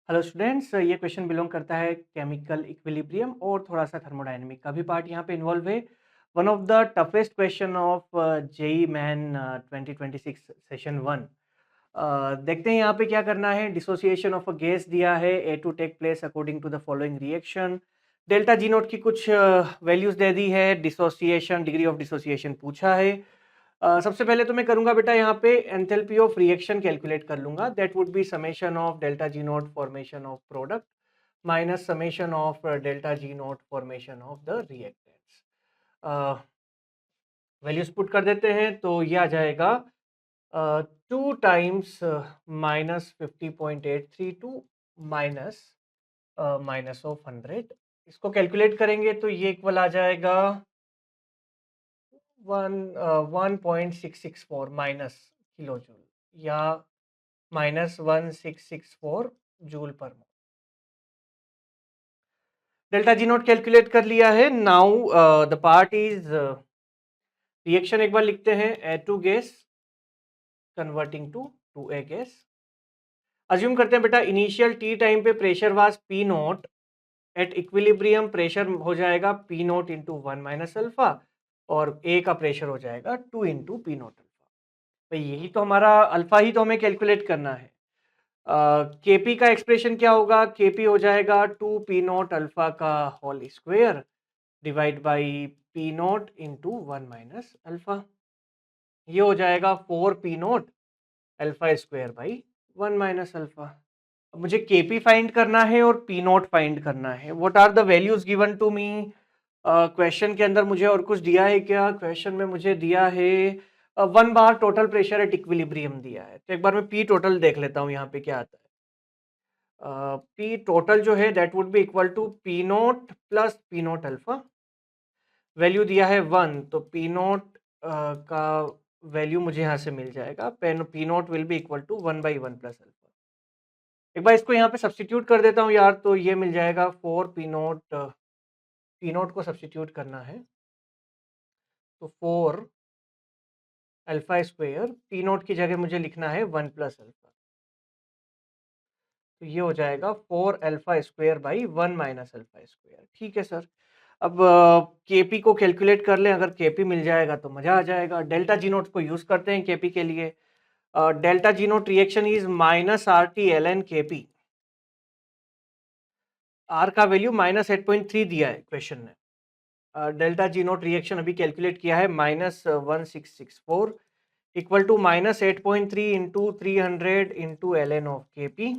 Hello students, ये question belong करता है केमिकल इक्विलिब्रियम और थोड़ा सा थर्मोडायनेमिक का भी पार्ट यहाँ पे इन्वॉल्व है। One of the toughest question of JEE Main 2026 session 1। देखते हैं यहाँ पे क्या करना है। डिसोसिएशन ऑफ अ गैस दिया है, A to take place according to the following reaction. Delta G nought की कुछ वैल्यूज दे दी है, डिसोसिएशन डिग्री ऑफ डिसोसिएशन पूछा है। सबसे पहले तो मैं करूंगा बेटा यहाँ पे एंथैल्पी ऑफ रिएक्शन कैलकुलेट कर लूंगा। That would be summation of delta G note formation of product minus summation of delta G note formation of the reactants. Values put कर देते हैं तो ये आ जाएगा 2 टाइम्स -50.832 माइनस माइनस ऑफ 100। इसको calculate करेंगे तो ये इक्वल आ जाएगा 1.664 माइनस किलो जूल या -1664 जूल पर mole. Delta G nought calculate कर लिया है। Now the part is reaction एक बार लिखते हैं। A two gas converting to A gas. Assume करते हैं बेटा इनिशियल टी टाइम पे pressure was P nought, at equilibrium pressure हो जाएगा पी नोट इंटू 1 - अल्फा और ए का प्रेशर हो जाएगा 2 इंटू पी नोट अल्फा। भाई यही तो हमारा अल्फा ही तो हमें कैलकुलेट करना है। केपी का एक्सप्रेशन क्या होगा? केपी हो जाएगा 2 पी नोट अल्फा का whole square divide by P naught into 1 - alpha. ये हो जाएगा 4 P naught alpha square by 1 - alpha. अब मुझे केपी फाइंड करना है और पी नोट फाइंड करना है। What are the values given to me? Question के अंदर मुझे और कुछ दिया है क्या? क्वेश्चन में मुझे दिया है 1 बार टोटल प्रेशर एट इक्विलिब्रियम दिया है। तो एक बार मैं पी टोटल देख लेता हूँ यहाँ पे क्या आता है। पी टोटल जो है that would be equal to P naught plus P naught alpha. Value दिया है 1, तो पी नोट का वैल्यू मुझे यहाँ से मिल जाएगा। P naught will be equal to 1/1 plus alpha. एक बार इसको यहाँ पे सब्सटीट्यूट कर देता हूँ यार, तो ये मिल जाएगा 4 पी नोट। पी नोट को सब्सटीट्यूट करना है तो 4 अल्फा स्क्वायर, पी नोट की जगह मुझे लिखना है 1 प्लस अल्फा। तो ये हो जाएगा 4 alpha square by 1 minus alpha square. ठीक है सर। अब केपी को कैलकुलेट कर लें। अगर केपी मिल जाएगा तो मज़ा आ जाएगा। डेल्टा जी नोट को यूज़ करते हैं केपी के लिए। Delta G naught reaction is -RT ln Kp. R का वैल्यू -8.3 दिया है क्वेश्चन ने। डेल्टा जी नोट रिएक्शन अभी कैलकुलेट किया है -1664 equal to -8.3 into 300 into ln of Kp.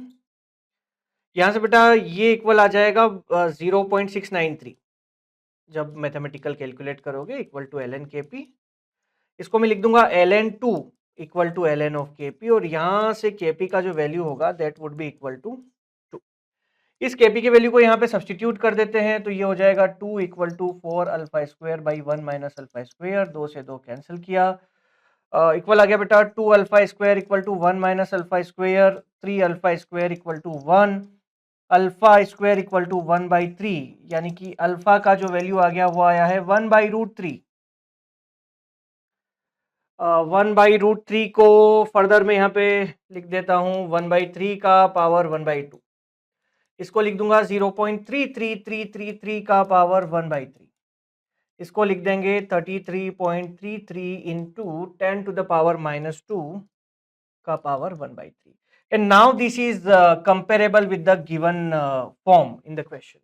यहाँ से बेटा ये इक्वल आ जाएगा 0.693 जब मैथमेटिकल कैलकुलेट करोगे इक्वल टू ln केपी। इसको मैं लिख दूंगा ln2 equal to ln of Kp और यहाँ से केपी का जो वैल्यू होगा that would be equal to 2। इस केपी के वैल्यू को यहाँ पे सब्सटीट्यूट कर देते हैं तो ये हो जाएगा 2 equal to 4 alpha square by 1 minus alpha square. 2 से 2 कैंसिल किया। इक्वल आ गया बेटा 2 alpha square equal to 1 minus alpha square. 3 alpha square equal to 1 alpha square equal to 1/3, यानी कि अल्फा का जो वैल्यू आ गया वो आया है 1/√3। 1/√3 को फर्दर में यहाँ पे लिख देता हूँ 1/3 का पावर 1/2। इसको लिख दूंगा 0.3333 का पावर 1/3। इसको लिख देंगे 33.33 इंटू 10 टू द पावर -2 का power 1/3। And now this is comparable with the given form in the question.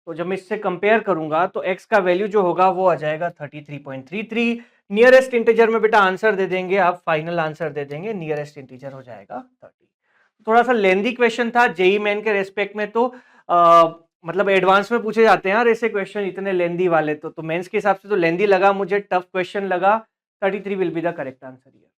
तो जब मैं इससे कंपेयर करूंगा तो x का वैल्यू जो होगा वो आ जाएगा 33.33। नियरेस्ट इंटीजर में बेटा आंसर दे देंगे, आप फाइनल आंसर दे देंगे, नियरेस्ट इंटीजर हो जाएगा 30। थोड़ा सा लेंदी क्वेश्चन था जेई मेन के रेस्पेक्ट में। तो मतलब एडवांस में पूछे जाते हैं यार ऐसे क्वेश्चन इतने लेंदी वाले। तो मेंस के हिसाब से तो लेंदी लगा मुझे, टफ क्वेश्चन लगा। 33 will be the correct answer here.